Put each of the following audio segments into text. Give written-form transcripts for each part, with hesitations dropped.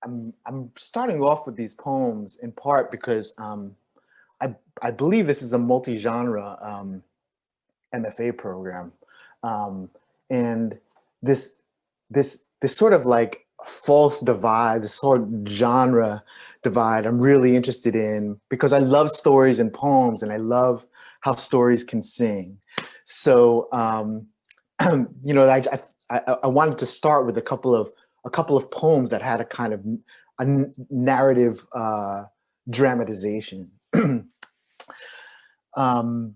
I'm starting off with these poems in part because I believe this is a multi-genre M.F.A program, and this this sort of like false divide, this sort of genre divide, I'm really interested in because I love stories and poems, and I love how stories can sing. So you know, I wanted to start with a couple of poems that had a kind of a narrative dramatization. um,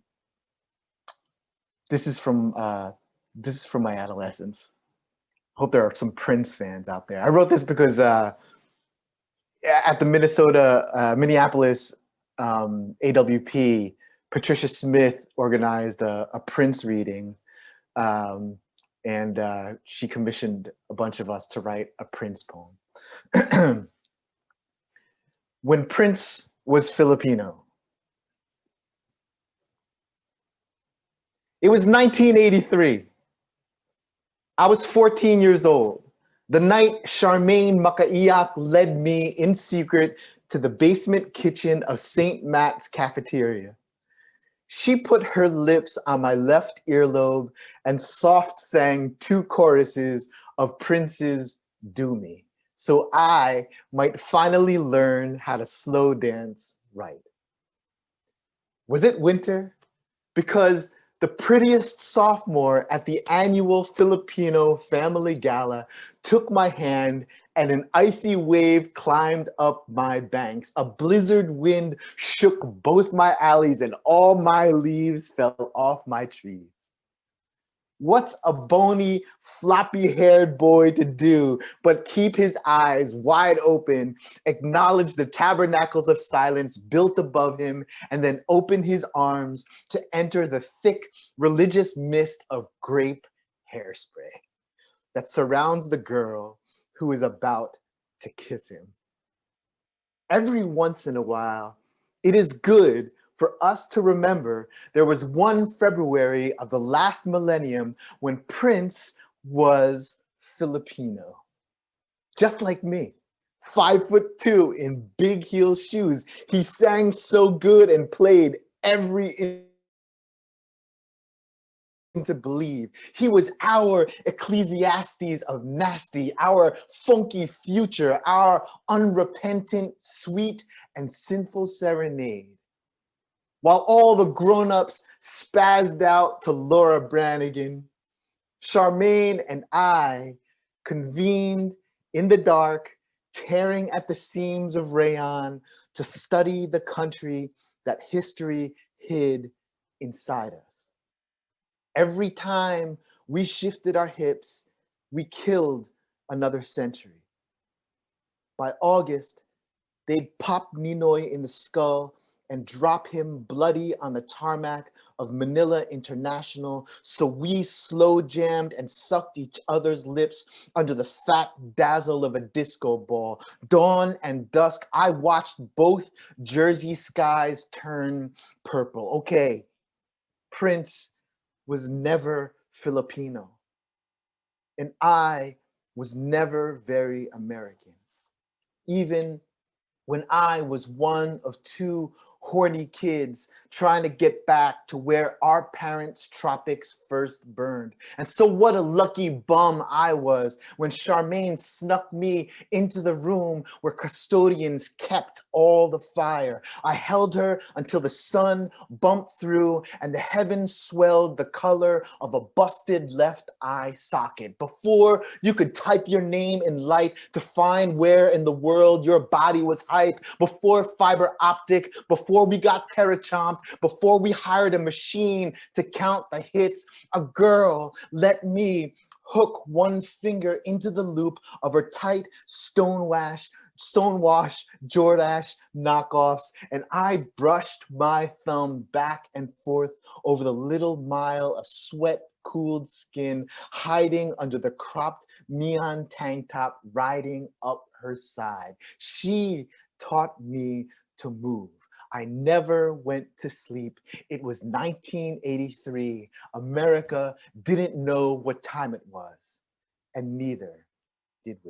this is from my adolescence. Hope there are some Prince fans out there. I wrote this because at the Minneapolis AWP, Patricia Smith organized a Prince reading, and she commissioned a bunch of us to write a Prince poem. When Prince was Filipino. It was 1983. I was 14 years old. The night Charmaine Makaiyak led me in secret to the basement kitchen of St. Matt's cafeteria. She put her lips on my left earlobe and soft sang 2 choruses of Prince's Do Me, so I might finally learn how to slow dance right. Was it winter? Because the prettiest sophomore at the annual Filipino Family Gala took my hand and an icy wave climbed up my banks. A blizzard wind shook both my alleys and all my leaves fell off my trees. What's a bony, floppy-haired boy to do but keep his eyes wide open, acknowledge the tabernacles of silence built above him, and then open his arms to enter the thick, religious mist of grape hairspray that surrounds the girl who is about to kiss him? Every once in a while, it is good for us to remember there was one February of the last millennium when Prince was Filipino. Just like me, 5'2" in big heel shoes. He sang so good and played every to believe. He was our Ecclesiastes of nasty, our funky future, our unrepentant, sweet, and sinful serenade. While all the grown-ups spazzed out to Laura Branigan, Charmaine and I convened in the dark, tearing at the seams of rayon to study the country that history hid inside us. Every time we shifted our hips, we killed another century. By August, they'd pop Ninoy in the skull and drop him bloody on the tarmac of Manila International, so we slow jammed and sucked each other's lips under the fat dazzle of a disco ball. Dawn and dusk, I watched both Jersey skies turn purple. Okay, Prince was never Filipino, and I was never very American, even when I was one of 2 horny kids trying to get back to where our parents' tropics first burned. And so what a lucky bum I was when Charmaine snuck me into the room where custodians kept all the fire. I held her until the sun bumped through and the heavens swelled the color of a busted left eye socket. Before you could type your name in light to find where in the world your body was hype, before fiber optic, before we got terrachomped, before we hired a machine to count the hits, a girl let me hook one finger into the loop of her tight stonewash Jordache knockoffs, and I brushed my thumb back and forth over the little mile of sweat-cooled skin hiding under the cropped neon tank top riding up her side. She taught me to move. I never went to sleep. It was 1983. America didn't know what time it was, and neither did we.